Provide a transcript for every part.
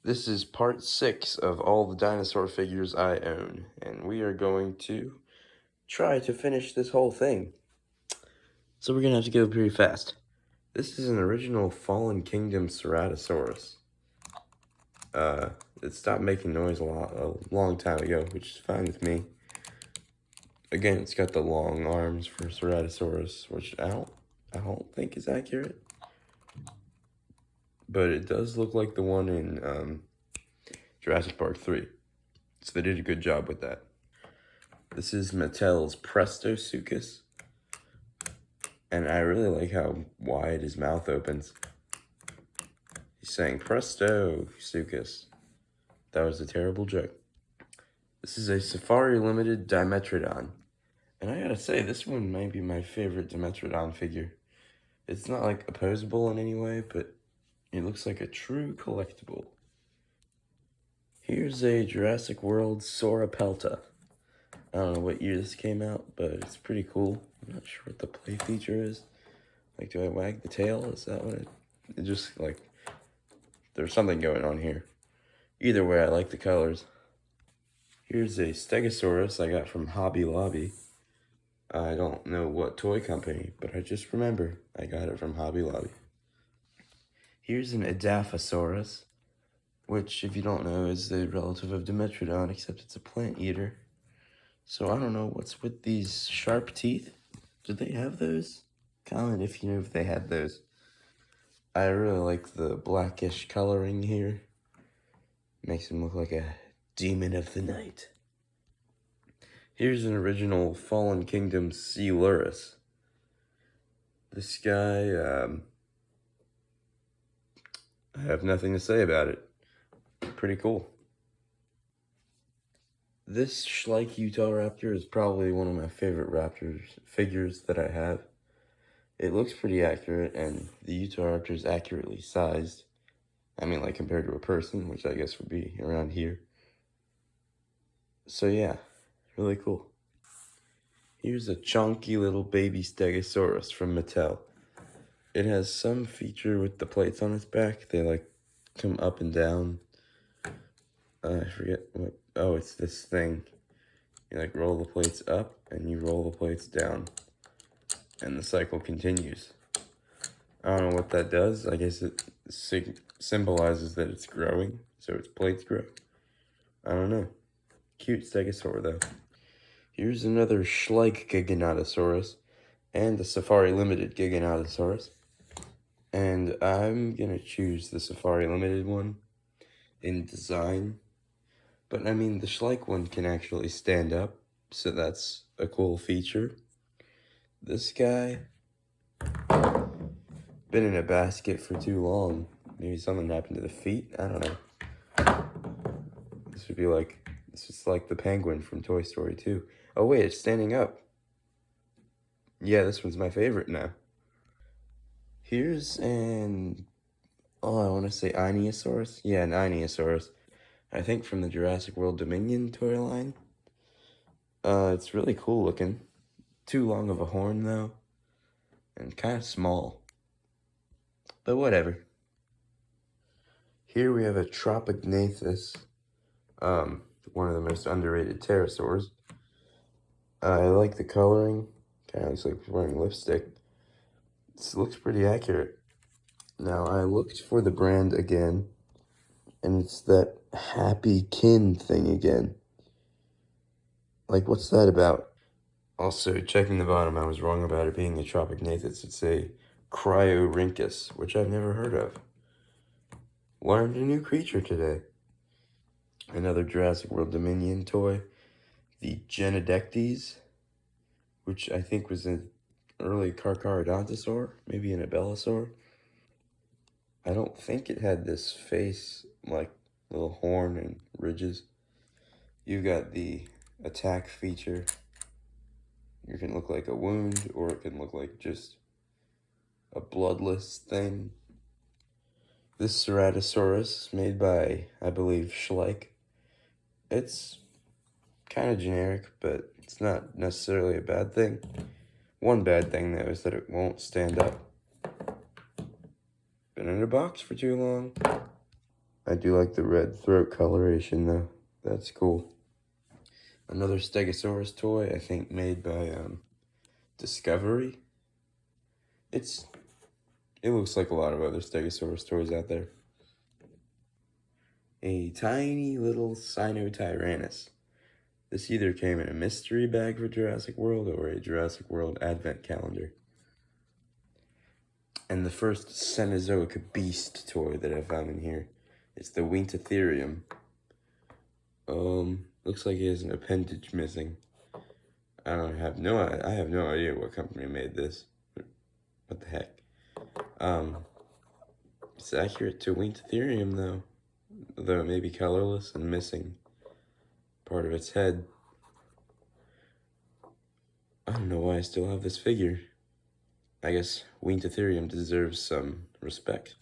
This is part 6 of all the dinosaur figures I own, and we are going to try to finish this whole thing. So we're going to have to go pretty fast. This is an original Fallen Kingdom Ceratosaurus. It stopped making noise a long time ago, which is fine with me. Again, it's got the long arms for Ceratosaurus, which I don't think is accurate. But it does look like the one in Jurassic Park 3. So they did a good job with that. This is Mattel's Prestosuchus. And I really like how wide his mouth opens. He's saying Prestosuchus. That was a terrible joke. This is a Safari Limited Dimetrodon. And I gotta say, this one might be my favorite Dimetrodon figure. It's not like opposable in any way, but it looks like a true collectible. Here's a Jurassic World Sauropelta. I don't know what year this came out, but it's pretty cool. I'm not sure what the play feature is. Like, do I wag the tail? Is that what it just, like, there's something going on here. Either way, I like the colors. Here's a Stegosaurus I got from Hobby Lobby. I don't know what toy company, but I just remember I got it from Hobby Lobby. Here's an Edaphosaurus, which, if you don't know, is the relative of Dimetrodon, except it's a plant eater. So I don't know what's with these sharp teeth. Did they have those? Comment if you know if they had those. I really like the blackish coloring here. Makes him look like a demon of the night. Here's an original Fallen Kingdom Caelurus. This guy, I have nothing to say about it. Pretty cool. This Schleich Utahraptor is probably one of my favorite raptors figures that I have. It looks pretty accurate, and the Utahraptor is accurately sized. I mean, like, compared to a person, which I guess would be around here. So yeah, really cool. Here's a chunky little baby Stegosaurus from Mattel. It has some feature with the plates on its back. They, like, come up and down. I forget what. Oh, it's this thing. You, like, roll the plates up, and you roll the plates down. And the cycle continues. I don't know what that does. I guess it symbolizes that it's growing, so its plates grow. I don't know. Cute stegosaur, though. Here's another Schleich Giganotosaurus and the Safari Limited Giganotosaurus. And I'm gonna choose the Safari Limited one in design. But I mean, the Schleich one can actually stand up, so that's a cool feature. This guy, been in a basket for too long. Maybe something happened to the feet, I don't know. This is like the penguin from Toy Story 2. Oh wait, it's standing up. Yeah, this one's my favorite now. Here's an, I want to say Ionosaurus? Yeah, an Ionosaurus. I think from the Jurassic World Dominion toy line. It's really cool looking. Too long of a horn, though. And kind of small. But whatever. Here we have a Tropognathus. One of the most underrated pterosaurs. I like the coloring. Kind of looks like wearing lipstick. This looks pretty accurate. Now, I looked for the brand again, and it's that happy kin thing again. Like, what's that about? Also, checking the bottom, I was wrong about it being a Tropognathus. It's a Cryorhynchus, which I've never heard of. Learned a new creature today. Another Jurassic World Dominion toy, the Genadectis, which I think was an early Carcharodontosaur, maybe an Abelisaur. I don't think it had this face, like little horn and ridges. You got the attack feature. It can look like a wound, or it can look like just a bloodless thing. This Ceratosaurus, made by, I believe, Schleich. It's kind of generic, but it's not necessarily a bad thing. One bad thing, though, is that it won't stand up. Been in a box for too long. I do like the red throat coloration though. That's cool. Another Stegosaurus toy, I think made by Discovery. It looks like a lot of other Stegosaurus toys out there. A tiny little Sinotyrannus. This either came in a mystery bag for Jurassic World or a Jurassic World advent calendar. And the first Cenozoic beast toy that I found in here is the Wintotherium. Looks like it has an appendage missing. I have no idea what company made this. What the heck? It's accurate to Wintotherium though it may be colorless and missing part of its head. I don't know why I still have this figure. I guess Wintotherium deserves some respect.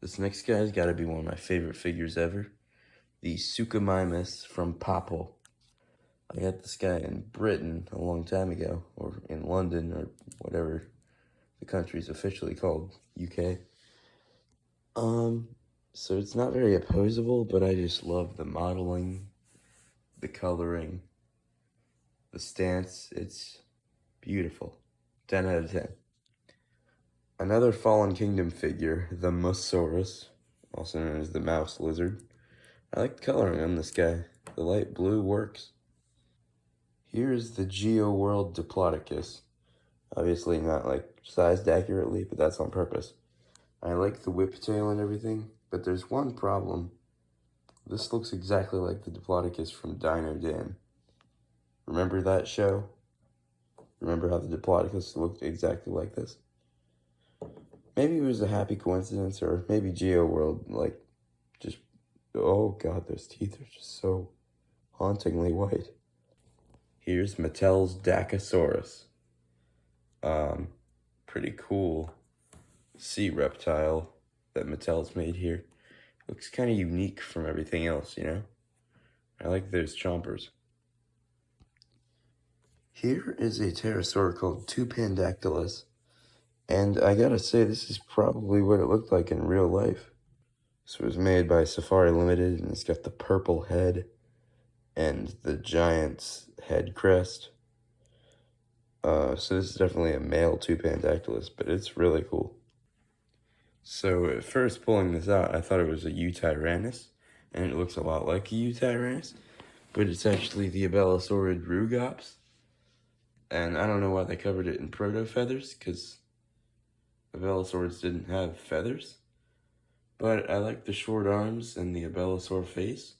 This next guy's gotta be one of my favorite figures ever. The Suchomimus from Papo. I got this guy in Britain a long time ago, or in London, or whatever the country's officially called, UK. So it's not very opposable, but I just love the modeling, the coloring, the stance. It's beautiful. 10 out of 10. Another Fallen Kingdom figure, the Mosasaurus, also known as the mouse lizard. I like the coloring on this guy. The light blue works. Here's the Geo-World Diplodocus. Obviously not like sized accurately, but that's on purpose. I like the whip tail and everything, but there's one problem. This looks exactly like the Diplodocus from Dinosaur. Remember that show? Remember how the Diplodocus looked exactly like this? Maybe it was a happy coincidence, or maybe Geo-World, like, just, oh god, those teeth are just so hauntingly white. Here's Mattel's Dacosaurus. Pretty cool sea reptile that Mattel's made here. Looks kind of unique from everything else, you know? I like those chompers. Here is a pterosaur called Tupandactylus, and I gotta say, this is probably what it looked like in real life. This was made by Safari Limited, and it's got the purple head and the giant's head crest. So this is definitely a male Tupandactylus, but it's really cool. So at first pulling this out, I thought it was a Utahraptor, and it looks a lot like a Utahraptor, but it's actually the Abelisaur and Rugops. And I don't know why they covered it in proto-feathers, because Abelisaurs didn't have feathers. But I like the short arms and the Abelisaur face.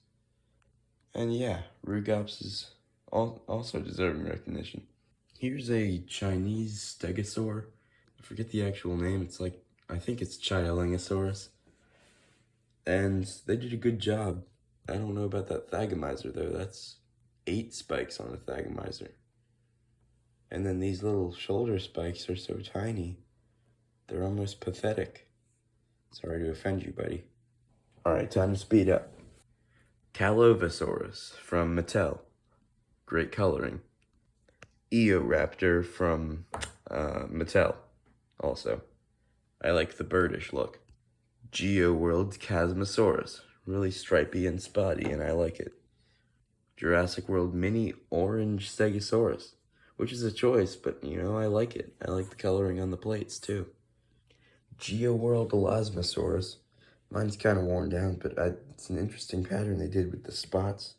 And yeah, Rugops is also deserving recognition. Here's a Chinese stegosaur. I forget the actual name. It's like, I think it's Chialengosaurus. And they did a good job. I don't know about that thagomizer though. That's 8 spikes on a thagomizer. And then these little shoulder spikes are so tiny. They're almost pathetic. Sorry to offend you, buddy. Alright, time to speed up. Caelurus from Mattel. Great coloring. Oviraptor from Mattel. Also, I like the birdish look. Geo-World Chasmosaurus. Really stripy and spotty, and I like it. Jurassic World Mini Orange Stegosaurus, which is a choice, but you know, I like it. I like the coloring on the plates too. Geo-World Elasmosaurus. Mine's kind of worn down, but it's an interesting pattern they did with the spots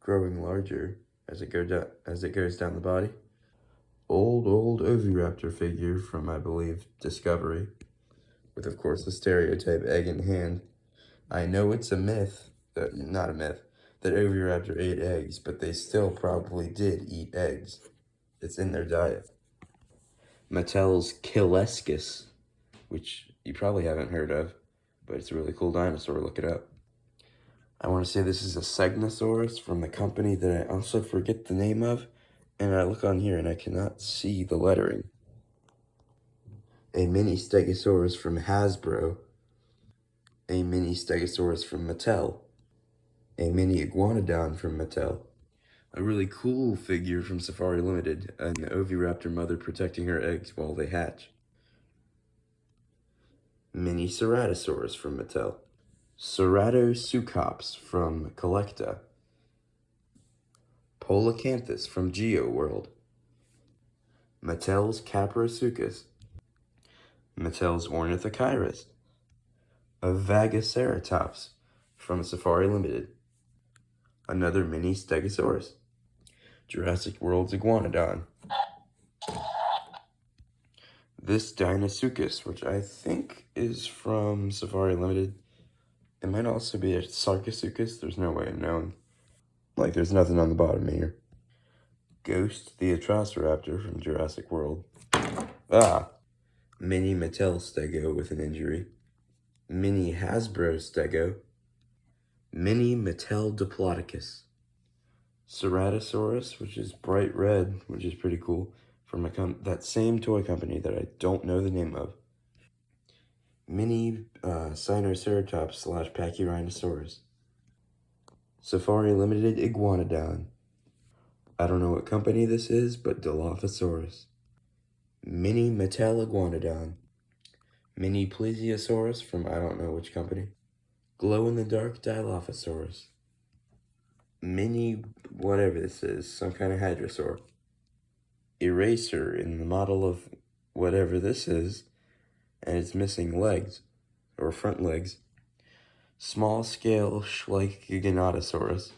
growing larger as it goes down the body. Old Oviraptor figure from, I believe, Discovery, with of course the stereotype egg in hand. I know it's a myth, not a myth, that Oviraptor ate eggs, but they still probably did eat eggs. It's in their diet. Mattel's Caelurus, which you probably haven't heard of, but it's a really cool dinosaur, look it up. I want to say this is a Cenozoic from the company that I also forget the name of, and I look on here and I cannot see the lettering. A mini Stegosaurus from Hasbro. A mini Stegosaurus from Mattel. A mini Iguanodon from Mattel. A really cool figure from Safari Limited, an Oviraptor mother protecting her eggs while they hatch. Mini Ceratosaurus from Mattel. Ceratosuchus from Collecta, Polacanthus from Geo World, Mattel's Caprosuchus, Mattel's Ornithochirus, a Vagaceratops from Safari Limited, another mini Stegosaurus, Jurassic World's Iguanodon, this Dinosuchus, which I think is from Safari Limited. It might also be a Sarcosuchus, there's no way of knowing. Like, there's nothing on the bottom here. Ghost Theropods from Jurassic World. Mini Mattel Stego with an injury. Mini Hasbro Stego. Mini Mattel Diplodocus. Ceratosaurus, which is bright red, which is pretty cool, from that same toy company that I don't know the name of. Mini Sinoceratops / Pachyrhinosaurus. Safari Limited Iguanodon. I don't know what company this is, but Dilophosaurus. Mini Mattel Iguanodon. Mini Plesiosaurus from I don't know which company. Glow-in-the-dark Dilophosaurus. Mini whatever this is, some kind of hadrosaur. Eraser in the model of whatever this is, and it's missing legs, or front legs. Small-scale Schleich Utahraptor.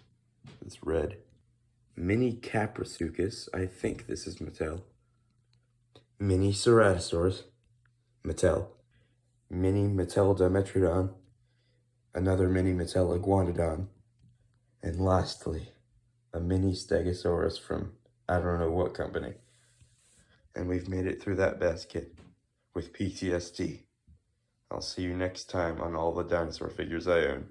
It's red. Mini Caprosuchus, I think this is Mattel. Mini Ceratosaurus, Mattel. Mini Mattel Dimetrodon, another mini Mattel Iguanodon. And lastly, a mini Stegosaurus from I don't know what company. And we've made it through that basket with PTSD. I'll see you next time on all the dinosaur figures I own.